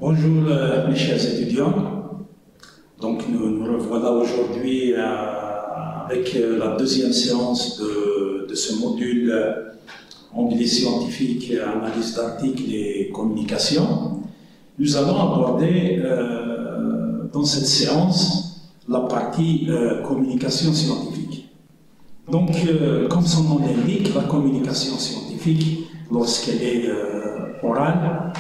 Bonjour mes chers étudiants. Donc nous revoilà aujourd'hui avec la deuxième séance de ce module anglais scientifique, analyse d'articles et communication. Nous allons aborder dans cette séance la partie communication scientifique. Donc comme son nom l'indique, la communication scientifique, lorsqu'elle est orale,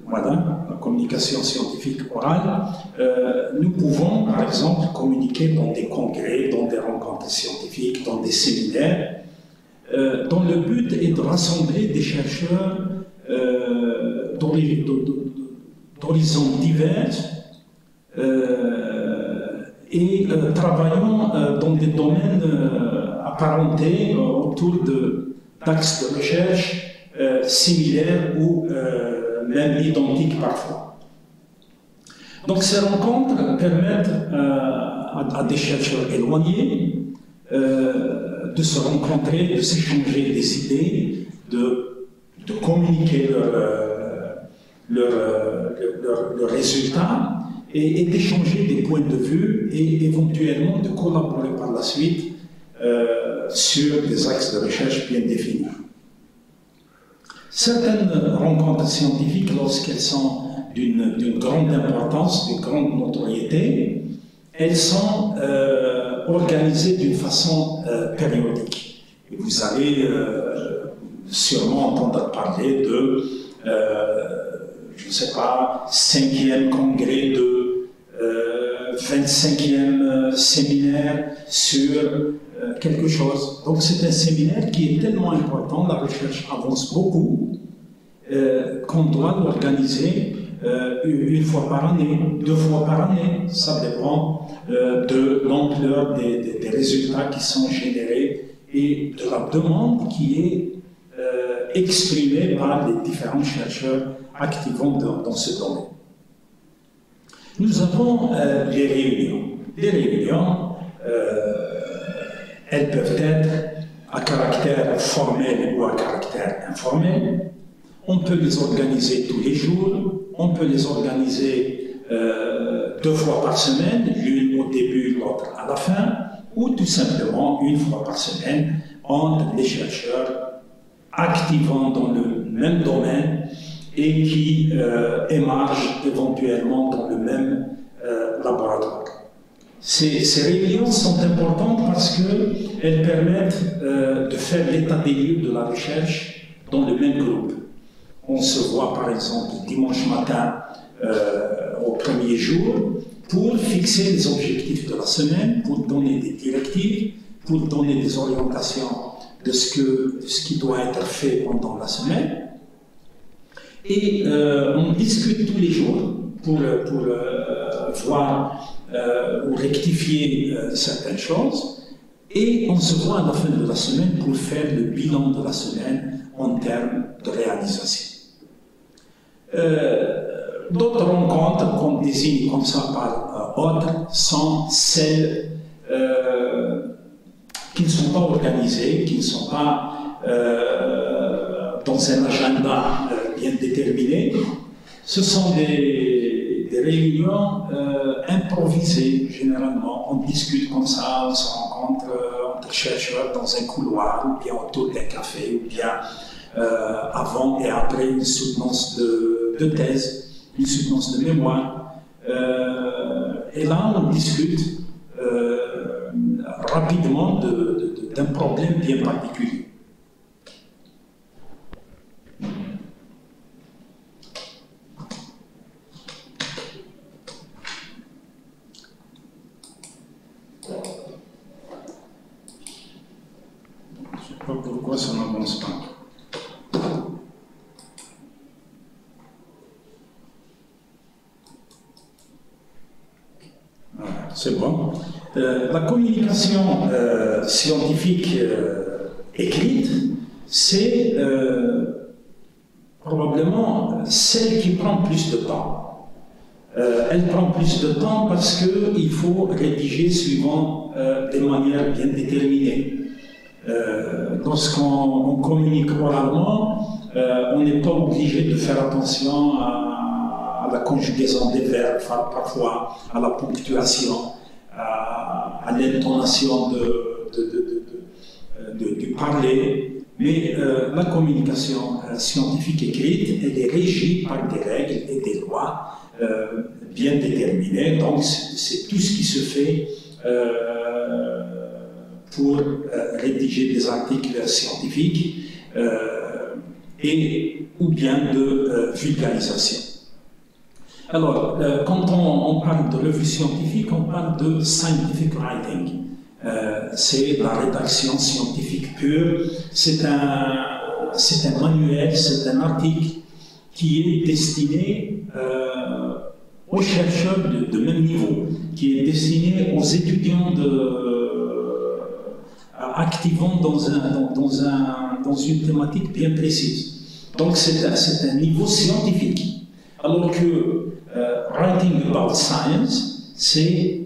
voilà, la communication scientifique orale, nous pouvons par exemple communiquer dans des congrès, dans des rencontres scientifiques, dans des séminaires, dont le but est de rassembler des chercheurs d'horizons divers et travaillant dans des domaines apparentés autour d'axes de recherche similaires ou même identiques parfois. Donc ces rencontres permettent à des chercheurs éloignés de se rencontrer, de s'échanger des idées, de communiquer leurs résultats et d'échanger des points de vue et éventuellement de collaborer par la suite sur des axes de recherche bien définis. Certaines rencontres scientifiques, lorsqu'elles sont d'une grande importance, d'une grande notoriété, elles sont organisées d'une façon périodique. Et vous allez sûrement entendre parler de, je ne sais pas, 5e congrès de 25e séminaire sur quelque chose. Donc c'est un séminaire qui est tellement important, la recherche avance beaucoup, qu'on doit l'organiser une fois par année, 2 fois par année. Ça dépend de l'ampleur des résultats qui sont générés et de la demande qui est exprimée par les différents chercheurs activant dans ce domaine. Nous avons les réunions. Les réunions, elles peuvent être à caractère formel ou à caractère informel. On peut les organiser tous les jours, on peut les organiser 2 fois par semaine, l'une au début, l'autre à la fin, ou tout simplement 1 fois par semaine entre les chercheurs activant dans le même domaine et qui émargent éventuellement dans le même laboratoire. Ces réunions sont importantes parce qu'elles permettent de faire l'état des lieux de la recherche dans le même groupe. On se voit par exemple dimanche matin au premier jour pour fixer les objectifs de la semaine, pour donner des directives, pour donner des orientations de ce qui doit être fait pendant la semaine. Et on discute tous les jours pour voir ou rectifier certaines choses. Et on se voit à la fin de la semaine pour faire le bilan de la semaine en termes de réalisation. D'autres rencontres qu'on désigne comme ça par autres sont celles qui ne sont pas organisées, qui ne sont pas dans un agenda bien déterminé. Ce sont des réunions improvisées généralement. On discute comme ça, on se rencontre entre chercheurs dans un couloir ou bien autour d'un café ou bien avant et après une soutenance de thèse, une soutenance de mémoire. Et là, on discute rapidement d'un problème bien particulier. Je ne sais pas pourquoi ça n'avance pas. C'est bon. La communication scientifique écrite, c'est probablement celle qui prend plus de temps. Elle prend plus de temps parce qu'il faut rédiger suivant des manières bien déterminées. Lorsqu'on communique oralement, on n'est pas obligé de faire attention à la conjugaison des verbes, parfois à la ponctuation, à l'intonation du parler. Mais la communication scientifique écrite, elle est régie par des règles et des lois bien déterminées. Donc, c'est tout ce qui se fait pour rédiger des articles scientifiques ou bien de vulgarisation. Alors, quand on parle de revue scientifique, on parle de scientific writing. C'est la rédaction scientifique pure. C'est un manuel, c'est un article qui est destiné aux chercheurs de même niveau, qui est destiné aux étudiants activant dans une thématique bien précise. Donc c'est un niveau scientifique. Alors que writing about science, c'est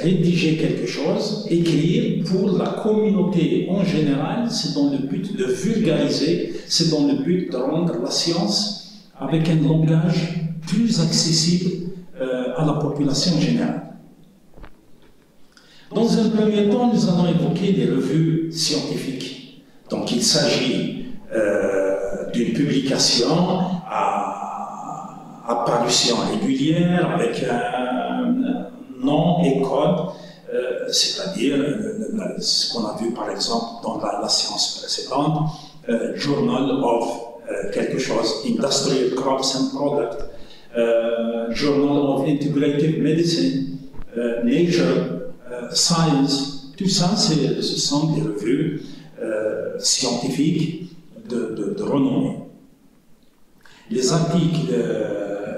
rédiger quelque chose, écrire pour la communauté en général, c'est dans le but de vulgariser, c'est dans le but de rendre la science avec un langage plus accessible à la population générale. Dans un premier temps, nous allons évoquer les revues scientifiques. Donc il s'agit d'une publication à parution régulière avec un nom et code, c'est-à-dire ce qu'on a vu par exemple dans la séance précédente, Journal of quelque chose, Industrial Crops and Products, Journal of Integrative Medicine, Nature, Science, tout ça, ce sont des revues scientifiques de renommée. Les articles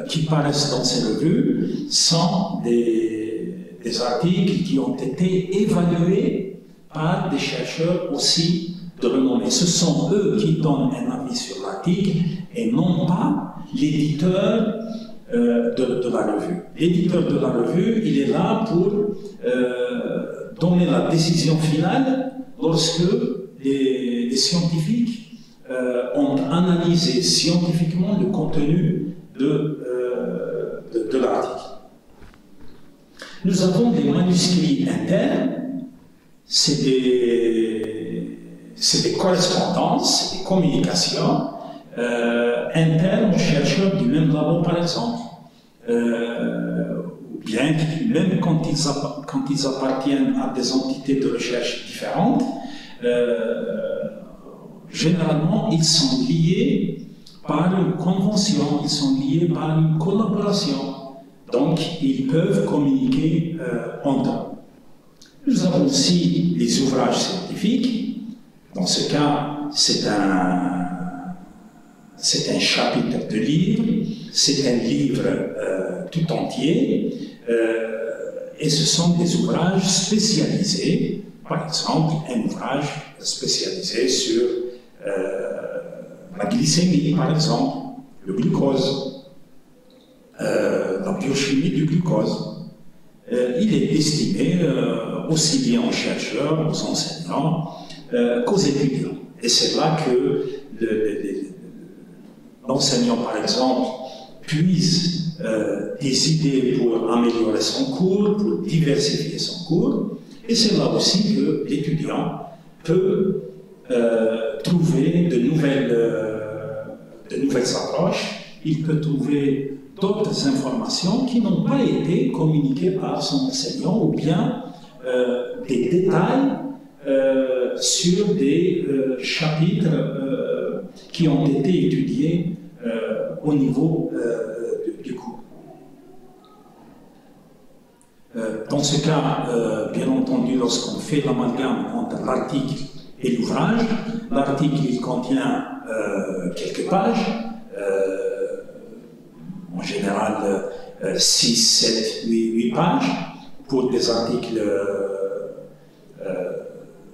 qui paraissent dans ces revues sont des articles qui ont été évalués par des chercheurs aussi de renommée. Ce sont eux qui donnent un avis sur l'article et non pas l'éditeur de la revue. L'éditeur de la revue, il est là pour donner la décision finale lorsque les scientifiques ont analysé scientifiquement le contenu de l'article. Nous avons des manuscrits internes, c'est des correspondances, des communications internes aux chercheurs du même labo, par exemple. Ou bien, même quand ils appartiennent à des entités de recherche différentes, généralement, ils sont liés par une convention, ils sont liés par une collaboration. Donc, ils peuvent communiquer entre eux. Nous avons aussi les ouvrages scientifiques. Dans ce cas, c'est un chapitre de livre, c'est un livre tout entier, et ce sont des ouvrages spécialisés. Par exemple, un ouvrage spécialisé sur la glycémie, par exemple, le glucose, la biochimie du glucose. Il est destiné aussi bien aux chercheurs, aux enseignants, qu'aux étudiants. Et c'est là que l'enseignant, par exemple, puise des idées pour améliorer son cours, pour diversifier son cours. Et c'est là aussi que l'étudiant peut trouver de nouvelles approches, il peut trouver d'autres informations qui n'ont pas été communiquées par son enseignant, ou bien des détails sur des chapitres qui ont été étudiés au niveau du cours. Dans ce cas, bien entendu, lorsqu'on fait l'amalgame entre l'article et l'ouvrage, l'article il contient quelques pages, en général 6, 7, 8 pages, pour des articles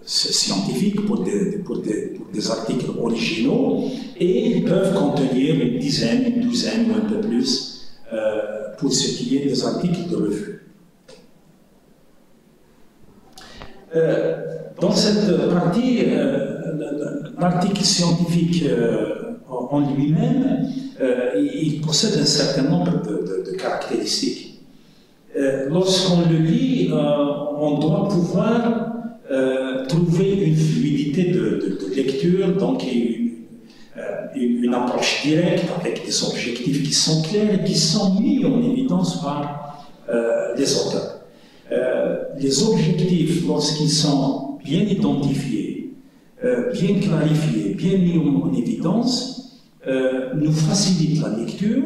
scientifiques, pour des articles originaux, et ils peuvent contenir une dizaine, une douzaine ou un peu plus pour ce qui est des articles de revue. Dans cette partie, l'article scientifique en lui-même, il possède un certain nombre de caractéristiques. Lorsqu'on le lit, on doit pouvoir trouver une fluidité de lecture, donc une approche directe avec des objectifs qui sont clairs et qui sont mis en évidence par les auteurs. Les objectifs, lorsqu'ils sont bien identifiés, bien clarifiés, bien mis en évidence, nous facilitent la lecture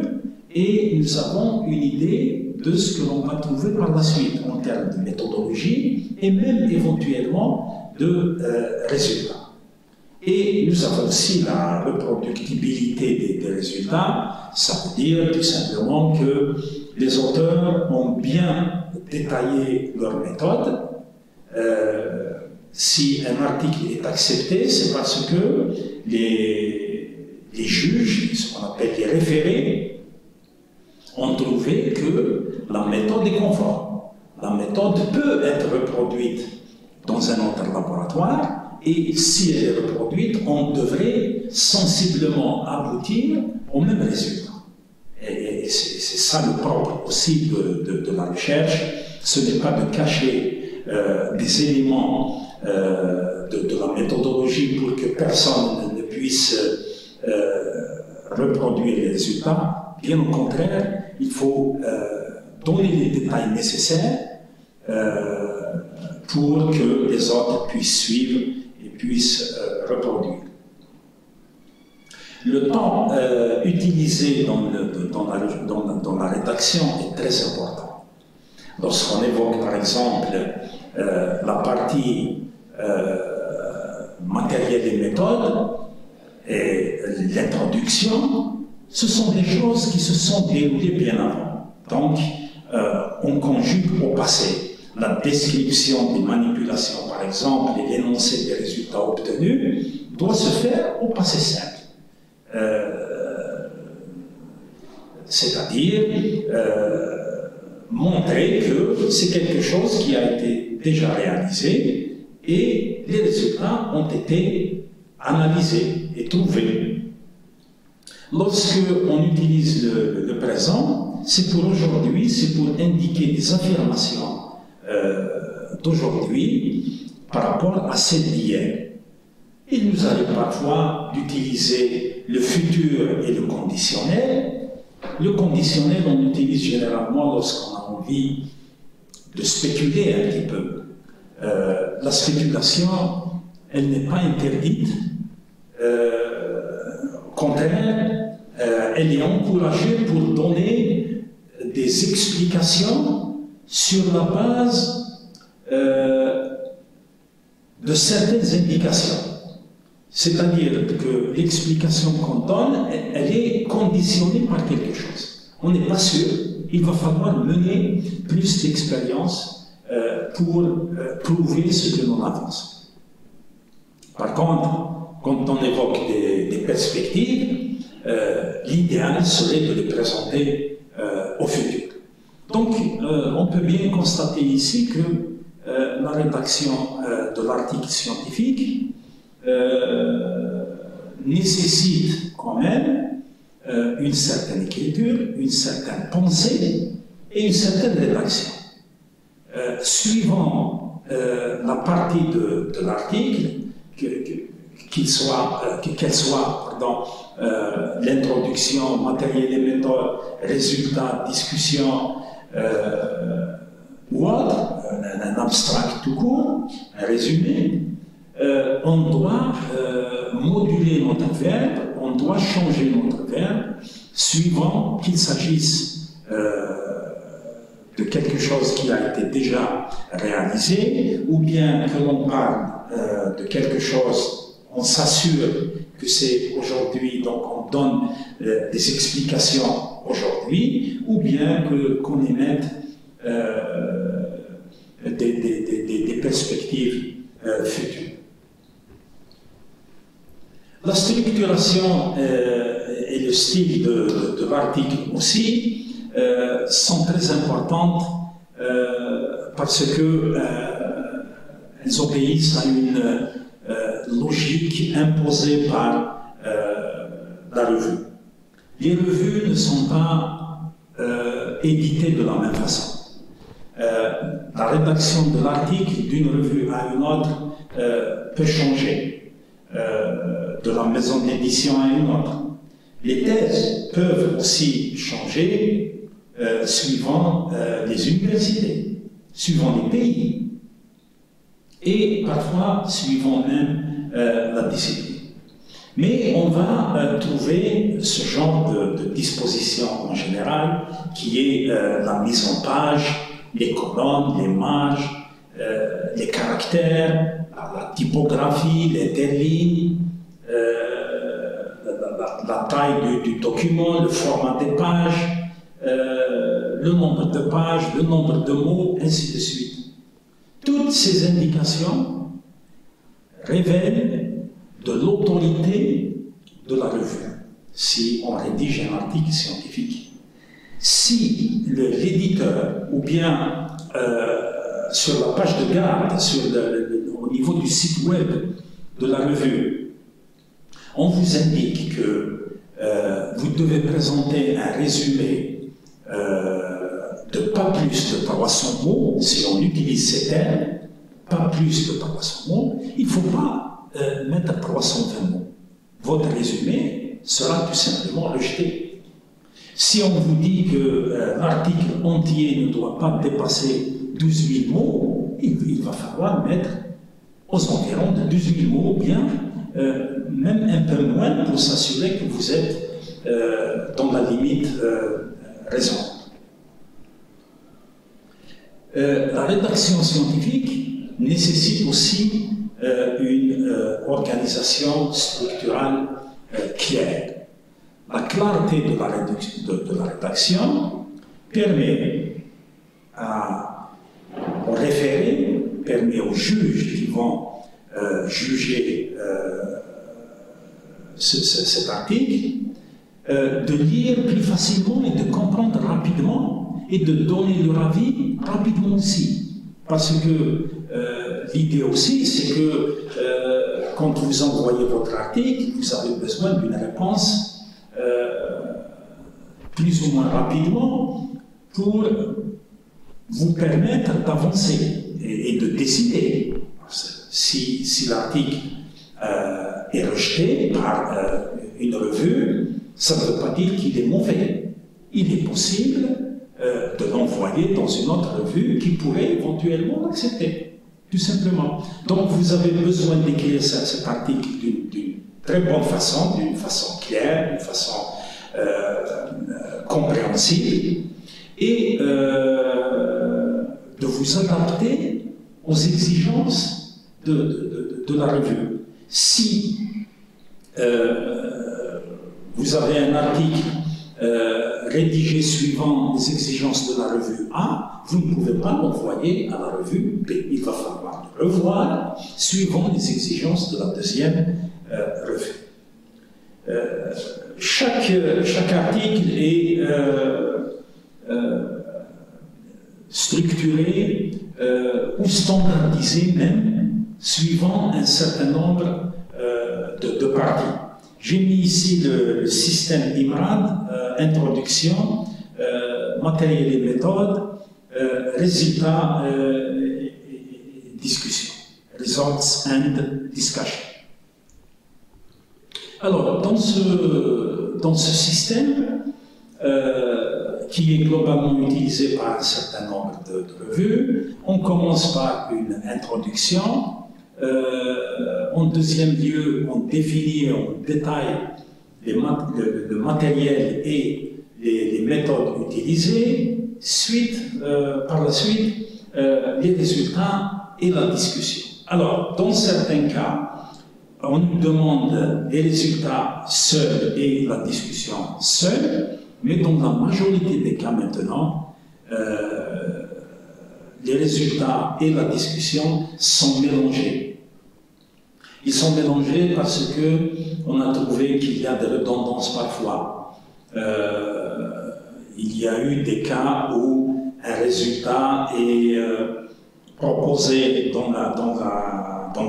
et nous avons une idée de ce que l'on va trouver par la suite en termes de méthodologie et même éventuellement de résultats. Et nous avons aussi la reproductibilité des résultats. Ça veut dire tout simplement que les auteurs ont bien détaillé leur méthode. Si un article est accepté, c'est parce que les juges, ce qu'on appelle les référés, ont trouvé que la méthode est conforme. La méthode peut être reproduite dans un autre laboratoire. Et si elle est reproduite, on devrait sensiblement aboutir au même résultat. Et c'est ça le propre aussi de la recherche. Ce n'est pas de cacher des éléments de la méthodologie pour que personne ne puisse reproduire les résultats. Bien au contraire, il faut donner les détails nécessaires pour que les autres puissent suivre puissent reproduire. Le temps utilisé dans la rédaction est très important. Lorsqu'on évoque par exemple la partie matériel et méthode et l'introduction, ce sont des choses qui se sont déroulées bien avant. Donc, on conjugue au passé. La description des manipulations, par exemple, et l'énoncé des résultats obtenus, doit se faire au passé simple. C'est-à-dire montrer que c'est quelque chose qui a été déjà réalisé et les résultats ont été analysés et trouvés. Lorsque on utilise le présent, c'est pour aujourd'hui, c'est pour indiquer des affirmations d'aujourd'hui par rapport à celle d'hier. Il nous arrive parfois d'utiliser le futur et le conditionnel. Le conditionnel, on l'utilise généralement lorsqu'on a envie de spéculer un petit peu. La spéculation, elle n'est pas interdite. Au contraire, elle est encouragée pour donner des explications sur la base de certaines indications. C'est-à-dire que l'explication qu'on donne, elle est conditionnée par quelque chose. On n'est pas sûr. Il va falloir mener plus d'expérience pour prouver ce que l'on avance. Par contre, quand on évoque des perspectives, l'idéal serait de les présenter au futur. Donc, on peut bien constater ici que la rédaction de l'article scientifique nécessite quand même une certaine écriture, une certaine pensée et une certaine rédaction. Suivant la partie de l'article, qu'elle soit l'introduction, matériel et méthode, résultats, discussion, ou autre, un abstract tout court, un résumé, on doit moduler notre verbe, on doit changer notre verbe, suivant qu'il s'agisse de quelque chose qui a été déjà réalisé, ou bien que l'on parle de quelque chose, on s'assure que c'est aujourd'hui, donc on donne des explications aujourd'hui, ou bien qu'on émette des perspectives futures. La structuration et le style de l'article aussi sont très importantes parce que elles obéissent à une logique imposée par la revue. Les revues ne sont pas éditées de la même façon. La rédaction de l'article d'une revue à une autre peut changer de la maison d'édition à une autre. Les thèses peuvent aussi changer suivant les universités, suivant les pays et parfois suivant même la discipline. Mais on va trouver ce genre de disposition en général qui est la mise en page, les colonnes, les marges, les caractères, la typographie, les interlignes, la taille du document, le format des pages, le nombre de pages, le nombre de mots, ainsi de suite. Toutes ces indications révèlent de l'autorité de la revue, si on rédige un article scientifique. Si l'éditeur, ou bien sur la page de garde, au niveau du site web de la revue, on vous indique que vous devez présenter un résumé de pas plus de 300 mots, si on utilise ces termes, pas plus de 300 mots, il ne faut pas mettre 320 mots. Votre résumé sera tout simplement rejeté. Si on vous dit que l'article entier ne doit pas dépasser 12 000 mots, il va falloir mettre aux environs de 12 000 mots, bien même un peu moins pour s'assurer que vous êtes dans la limite raisonnable. La rédaction scientifique nécessite aussi une organisation structurale claire. La clarté de la rédaction permet au référé, permet aux juges qui vont juger cet article de lire plus facilement et de comprendre rapidement et de donner leur avis rapidement aussi. Parce que l'idée aussi, c'est que quand vous envoyez votre article, vous avez besoin d'une réponse plus ou moins rapidement pour vous permettre d'avancer et de décider. Si l'article est rejeté par une revue, ça ne veut pas dire qu'il est mauvais. Il est possible de l'envoyer dans une autre revue qui pourrait éventuellement l'accepter, tout simplement. Donc vous avez besoin d'écrire cet article d'une très bonne façon, d'une façon claire, d'une façon compréhensible, et de vous adapter aux exigences de la revue. Si vous avez un article rédigé suivant les exigences de la revue A, vous ne pouvez pas l'envoyer à la revue B. Il va falloir le revoir suivant les exigences de la deuxième revue. Chaque article est structuré ou standardisé même suivant un certain nombre de parties. J'ai mis ici le système IMRAD, introduction, matériel et méthode, résultats et discussion, results and discussion. Alors, dans ce système, qui est globalement utilisé par un certain nombre de revues, on commence par une introduction. En deuxième lieu, on définit et on détaille le matériel et les méthodes utilisées. Par la suite, les résultats et la discussion. Alors, dans certains cas, on nous demande les résultats seuls et la discussion seule, mais dans la majorité des cas maintenant, les résultats et la discussion sont mélangés. Ils sont mélangés parce qu'on a trouvé qu'il y a des redondances parfois. Il y a eu des cas où un résultat est proposé dans la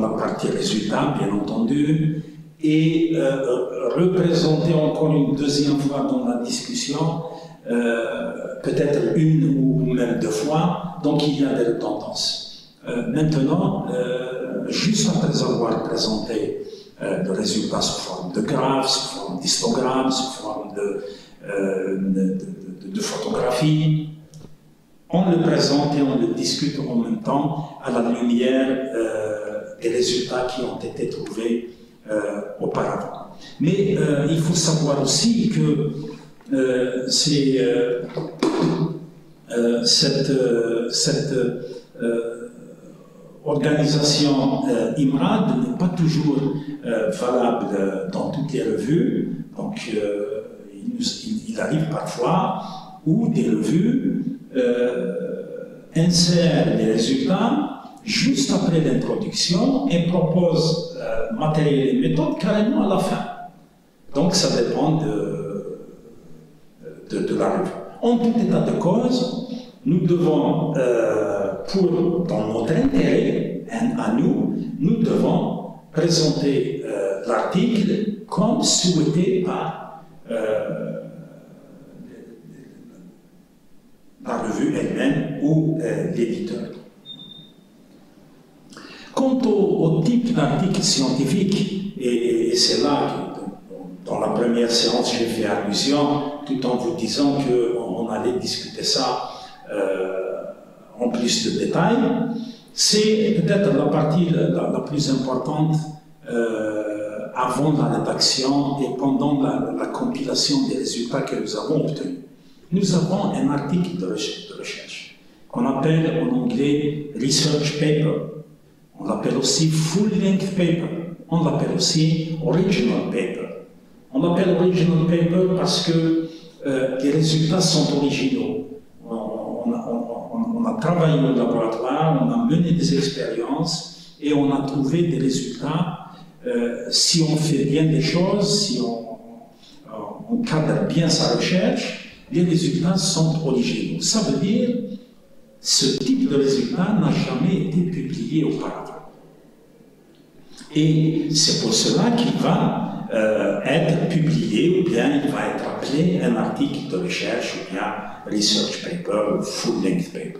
partie résultat, bien entendu, est représenté encore une deuxième fois dans la discussion, peut-être une ou même deux fois, donc il y a des redondances. Maintenant, juste après avoir présenté le résultat sous forme de graphe, sous forme d'histogramme, sous forme de photographie, on le présente et on le discute en même temps à la lumière des résultats qui ont été trouvés auparavant. Mais il faut savoir aussi que cette organisation IMRAD n'est pas toujours valable dans toutes les revues. Donc, il arrive parfois où des revues insèrent les résultats juste après l'introduction et proposent matériel et méthode carrément à la fin. Donc, ça dépend de la revue. En tout état de cause, nous devons, dans notre intérêt, à nous devons présenter l'article comme souhaité par la revue elle-même ou l'éditeur. Quant au type d'article scientifique, et c'est là que dans la première séance j'ai fait allusion, tout en vous disant qu'on allait discuter ça en plus de détails, c'est peut-être la partie la plus importante avant la rédaction et pendant la compilation des résultats que nous avons obtenus. Nous avons un article de recherche qu'on appelle en anglais research paper. On l'appelle aussi full-length paper. On l'appelle aussi original paper. On l'appelle original paper parce que les résultats sont originaux. On a travaillé au laboratoire, on a mené des expériences et on a trouvé des résultats. Si on fait bien les choses, si on cadre bien sa recherche, les résultats sont originaux. Ça veut dire que ce type de résultat n'a jamais été publié auparavant. Et c'est pour cela qu'il va être publié, ou bien il va être appelé un article de recherche, ou bien research paper, ou full-length paper.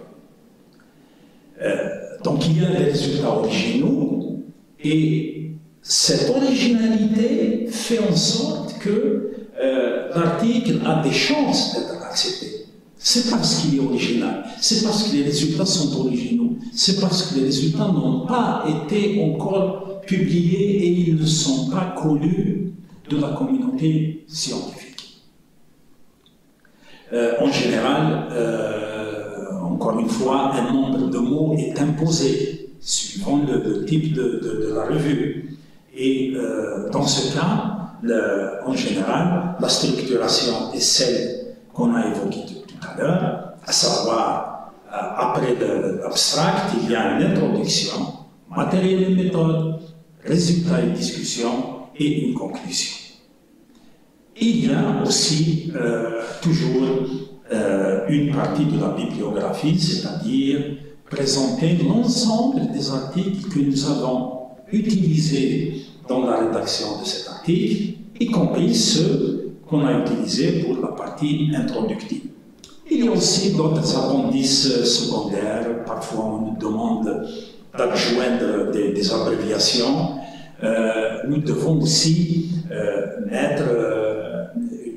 Donc il y a des résultats originaux, et cette originalité fait en sorte que l'article a des chances d'être accepté. C'est parce qu'il est original, c'est parce que les résultats sont originaux, c'est parce que les résultats n'ont pas été encore publiés et ils ne sont pas connus de la communauté scientifique. En général, encore une fois, un nombre de mots est imposé suivant le type de la revue. Et dans ce cas, en général, la structuration est celle qu'on a évoquée tout à l'heure, à savoir, après l'abstract, il y a une introduction, matériel et méthode, résultats et discussion, et une conclusion. Il y a aussi toujours une partie de la bibliographie, c'est-à-dire présenter l'ensemble des articles que nous avons utilisés dans la rédaction de cet article, y compris ceux qu'on a utilisés pour la partie introductive. Il y a aussi d'autres appendices secondaires. Parfois, on nous demande d'adjoindre des abréviations. Nous devons aussi mettre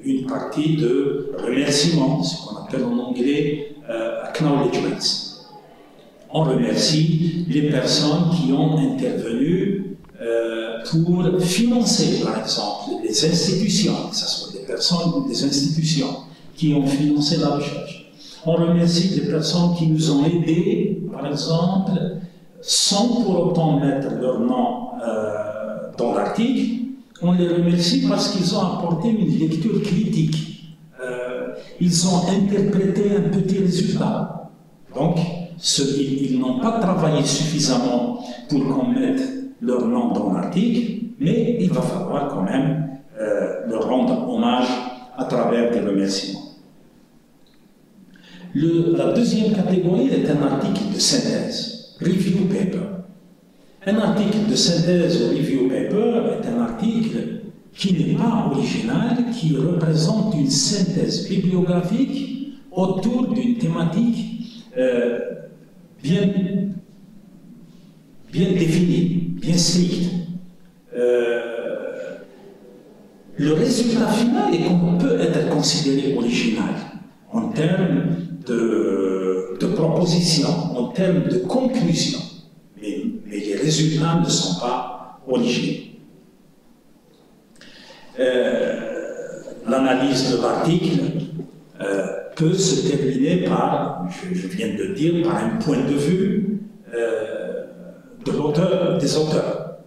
une partie de remerciements, ce qu'on appelle en anglais acknowledgements. On remercie les personnes qui ont intervenu pour financer, par exemple, les institutions, que ce soit des personnes ou des institutions qui ont financé la recherche. On remercie les personnes qui nous ont aidés, par exemple, sans pour autant mettre leur nom dans l'article. On les remercie parce qu'ils ont apporté une lecture critique. Ils ont interprété un petit résultat. Donc, ils n'ont pas travaillé suffisamment pour qu'on mette leur nom dans l'article, mais il va falloir quand même leur rendre hommage à travers des remerciements. La deuxième catégorie est un article de synthèse, review paper. Un article de synthèse ou review paper est un article qui n'est pas original, qui représente une synthèse bibliographique autour d'une thématique bien définie, bien stricte. Le résultat final peut être considéré original en termes de proposition, en termes de conclusion, mais les résultats ne sont pas originaux. L'analyse de l'article peut se terminer par, je viens de le dire, par un point de vue de l'auteur, des auteurs.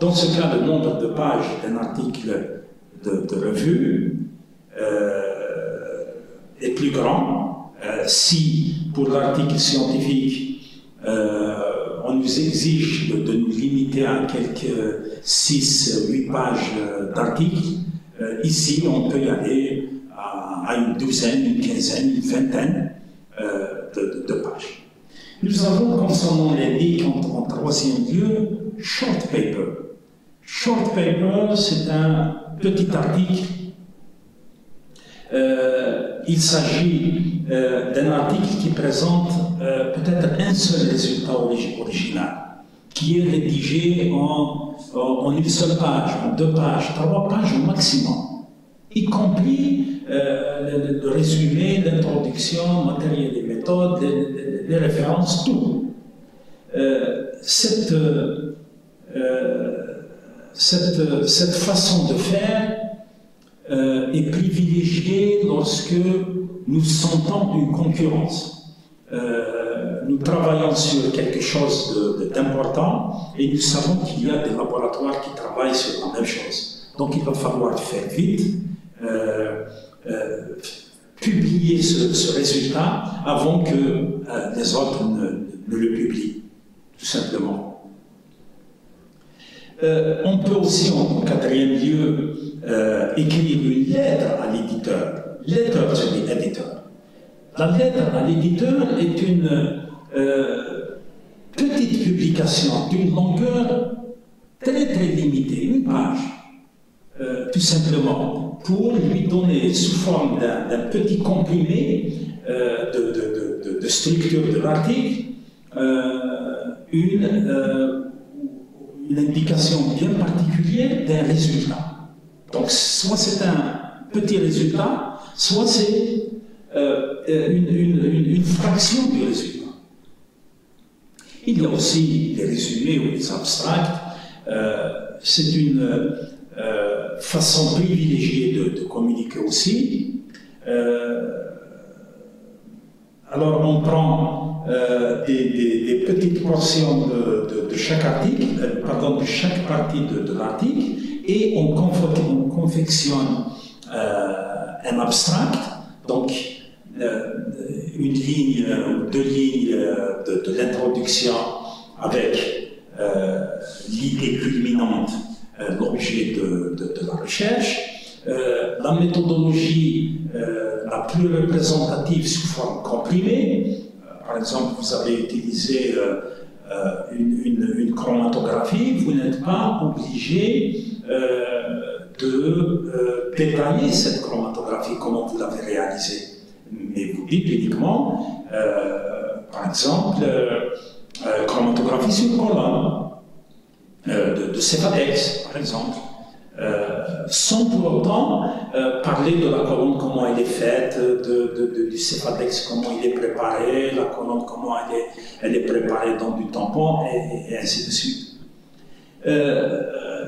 Dans ce cas, le nombre de pages d'un article de revue est plus grand. Si pour l'article scientifique, on nous exige de nous limiter à quelques 6-8 pages d'articles, ici on peut y aller à une douzaine, une quinzaine, une vingtaine de pages. Nous avons, comme son nom l'indique, en troisième lieu, short paper. Short paper, c'est un petit article. Il s'agit d'un article qui présente peut-être un seul résultat original, qui est rédigé en une seule page, en 2 pages, 3 pages au maximum, y compris le résumé, l'introduction, matériel et méthodes, les références, tout. Cette façon de faire est privilégiée lorsque nous sentons une concurrence. Nous travaillons sur quelque chose d'important et nous savons qu'il y a des laboratoires qui travaillent sur la même chose. Donc il va falloir faire vite, publier ce résultat avant que les autres ne le publient, tout simplement. On peut aussi, en quatrième lieu, écrire une lettre à l'éditeur. Letter to the editor. La lettre à l'éditeur est une petite publication d'une longueur très limitée, une page, tout simplement, pour lui donner sous forme d'un petit comprimé de structure de l'article une indication bien particulière d'un résultat. Donc, soit c'est un petit résultat, soit c'est une fraction du résultat. Il y a aussi des résumés ou des abstracts. C'est une façon privilégiée de communiquer aussi. Alors, on prend des petites portions de chaque article, de chaque partie de l'article, et on confectionne un abstract, donc une ligne ou 2 lignes de l'introduction avec l'idée culminante, l'objet de la recherche, la méthodologie la plus représentative sous forme comprimée. Par exemple, vous avez utilisé une chromatographie, vous n'êtes pas obligé de détailler cette chromatographie, comment vous l'avez réalisée. Mais vous dites uniquement, par exemple, chromatographie sur colonne de Cefadex, par exemple, sans pour autant parler de la colonne, comment elle est faite, du Cefadex, comment il est préparé, la colonne, comment elle est préparée dans du tampon, et ainsi de suite.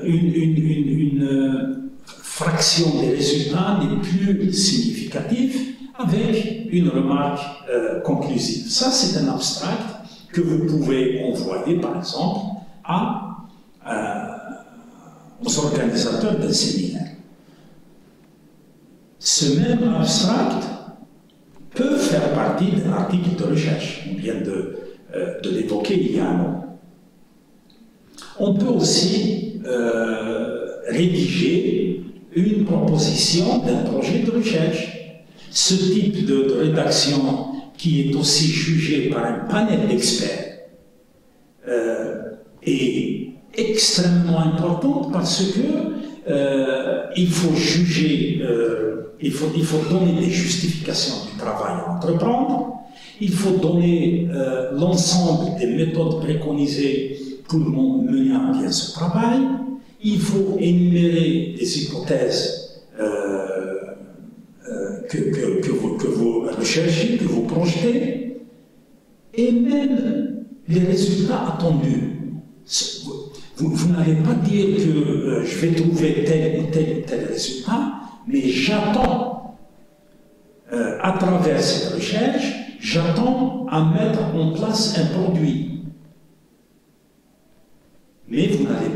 Une fraction des résultats n'est plus significative avec une remarque conclusive. Ça, c'est un abstract que vous pouvez envoyer, par exemple, aux organisateurs d'un séminaire. Ce même abstract peut faire partie d'un article de recherche. On vient de l'évoquer il y a un moment. On peut aussi rédiger une proposition d'un projet de recherche. Ce type de rédaction, qui est aussi jugé par un panel d'experts, est extrêmement importante parce que il faut juger, il faut donner des justifications du travail à entreprendre, il faut donner l'ensemble des méthodes préconisées pour mener à bien ce travail, il faut énumérer des hypothèses que vous recherchez, que vous projetez, et même les résultats attendus. Vous n'allez pas dire que je vais trouver tel ou tel résultat, mais j'attends, à travers cette recherche, j'attends à mettre en place un produit. Mais vous n'allez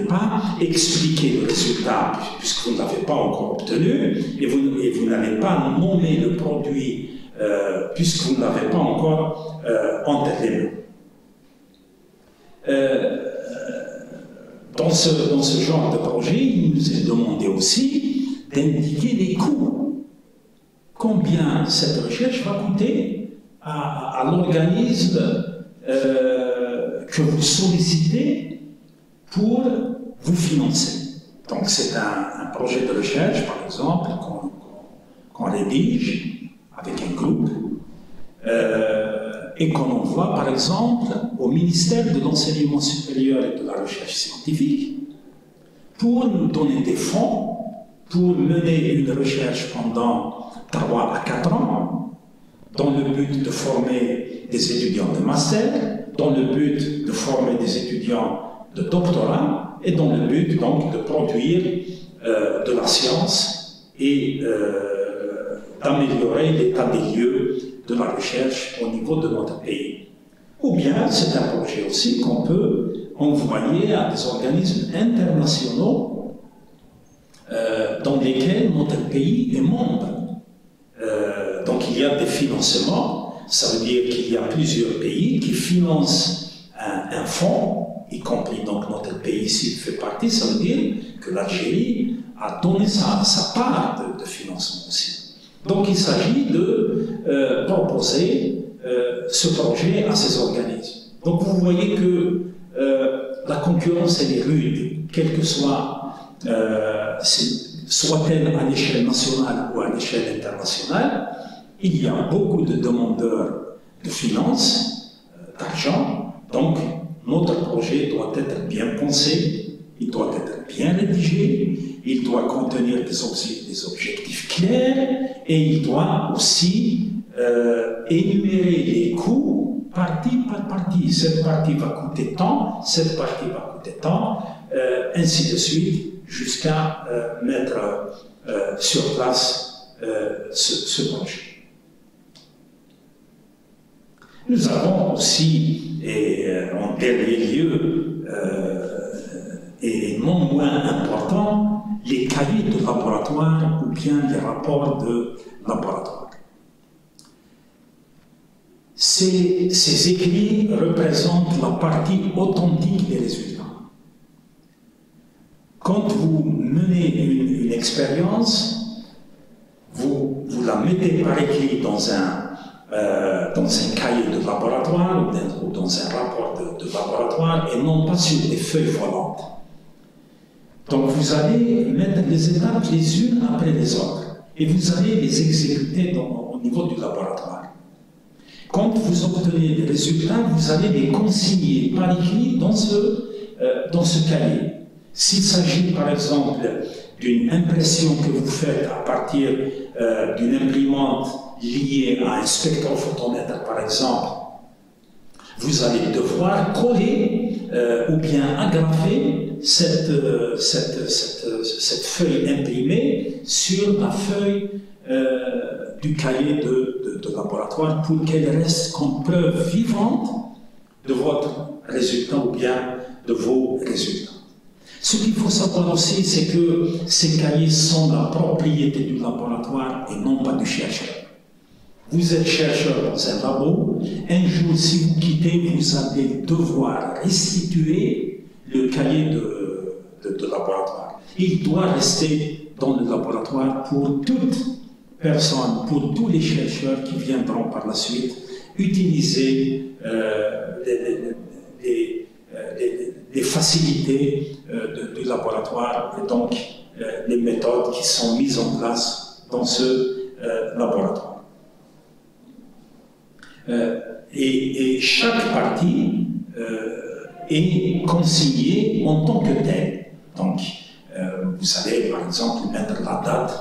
pas expliquer le résultat puisque vous ne l'avez pas encore obtenu, et vous n'allez pas nommer le produit puisque vous ne l'avez pas encore entre les mains. Dans ce genre de projet, il nous est demandé aussi d'indiquer les coûts. Combien cette recherche va coûter à l'organisme que vous sollicitez pour vous financer. Donc c'est un projet de recherche, par exemple, qu'on rédige avec un groupe et qu'on envoie, par exemple, au ministère de l'Enseignement supérieur et de la Recherche scientifique pour nous donner des fonds pour mener une recherche pendant 3 à 4 ans dans le but de former des étudiants de master, dans le but de former des étudiants de doctorat et dans le but donc de produire de la science et d'améliorer l'état des lieux de la recherche au niveau de notre pays. Ou bien c'est un projet aussi qu'on peut envoyer à des organismes internationaux dans lesquels notre pays est membre. Donc il y a des financements, ça veut dire qu'il y a plusieurs pays qui financent un fonds, y compris donc notre pays s'il fait partie, ça veut dire que l'Algérie a donné sa part de financement aussi. Donc il s'agit de proposer ce projet à ces organismes. Donc vous voyez que la concurrence elle est rude, quelle que soit-elle à l'échelle nationale ou à l'échelle internationale. Il y a beaucoup de demandeurs de finances, d'argent, donc notre projet doit être bien pensé, il doit être bien rédigé, il doit contenir des objectifs clairs et il doit aussi énumérer les coûts partie par partie. Cette partie va coûter tant, cette partie va coûter tant, ainsi de suite, jusqu'à mettre sur place ce projet. Nous avons aussi, et en dernier lieu, et non moins important, les cahiers de laboratoire ou bien les rapports de laboratoire. Ces écrits représentent la partie authentique des résultats. Quand vous menez une expérience, vous la mettez par écrit dans un cahier de laboratoire ou dans un rapport de laboratoire et non pas sur des feuilles volantes. Donc vous allez mettre les étapes les unes après les autres et vous allez les exécuter au niveau du laboratoire. Quand vous obtenez des résultats, vous allez les consigner par écrit dans ce cahier. S'il s'agit par exemple d'une impression que vous faites à partir d'une imprimante liée à un spectrophotomètre par exemple, vous allez devoir coller ou bien agrafer cette feuille imprimée sur la feuille du cahier de laboratoire pour qu'elle reste comme preuve vivante de votre résultat ou bien de vos résultats. Ce qu'il faut savoir aussi, c'est que ces cahiers sont la propriété du laboratoire et non pas du chercheur. Vous êtes chercheur dans un labo, un jour si vous quittez, vous allez devoir restituer le cahier de laboratoire. Il doit rester dans le laboratoire pour toute personne, pour tous les chercheurs qui viendront par la suite utiliser les facilités du laboratoire et donc les méthodes qui sont mises en place dans ce laboratoire. Et chaque partie est consignée en tant que telle. Donc, vous allez par exemple mettre la date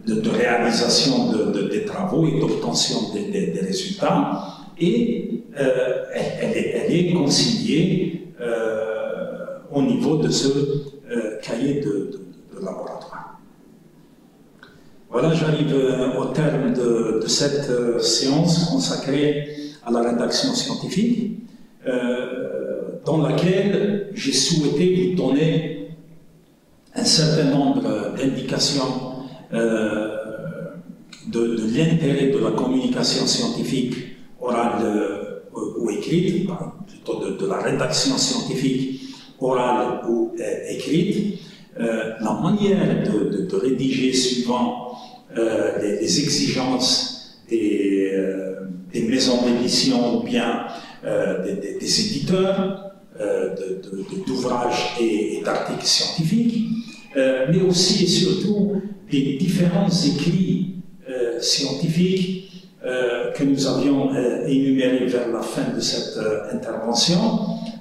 de réalisation des travaux et d'obtention des résultats, et elle est consignée au niveau de ce cahier de laboratoire. Voilà, j'arrive au terme de cette séance consacrée à la rédaction scientifique, dans laquelle j'ai souhaité vous donner un certain nombre d'indications de l'intérêt de la communication scientifique orale ou écrite, plutôt de la rédaction scientifique orale ou écrite, la manière de rédiger suivant les exigences des maisons d'édition ou bien des éditeurs d'ouvrages et d'articles scientifiques, mais aussi et surtout des différents écrits scientifiques que nous avions énumérés vers la fin de cette intervention,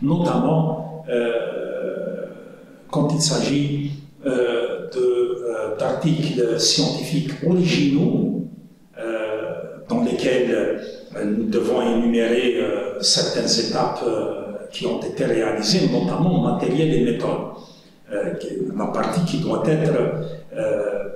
notamment quand il s'agit d'articles scientifiques originaux dans lesquels nous devons énumérer certaines étapes qui ont été réalisées, notamment matériel et méthode. La partie qui doit être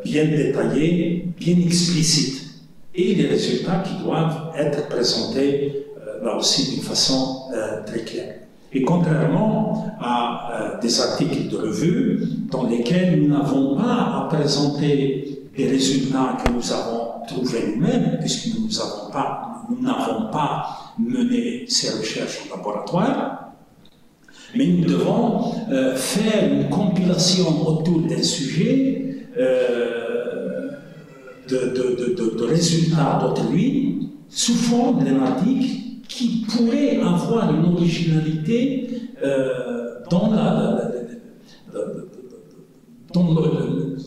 bien détaillée, bien explicite, et les résultats qui doivent être présentés là aussi d'une façon très claire. Et contrairement à des articles de revue dans lesquels nous n'avons pas à présenter des résultats que nous avons trouvés nous-mêmes, puisque nous n'avons pas mené ces recherches au laboratoire, mais nous devons faire une compilation autour d'un sujet de résultats d'autrui sous forme d'un article qui pourrait avoir une originalité dans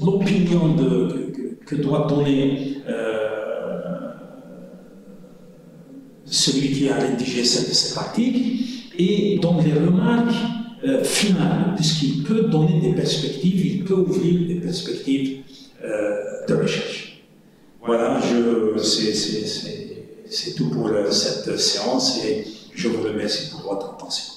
l'opinion que doit donner celui qui a rédigé cet article, et dans les remarques finales, puisqu'il peut donner des perspectives, il peut ouvrir des perspectives de recherche. Voilà, c'est tout pour cette séance et je vous remercie pour votre attention.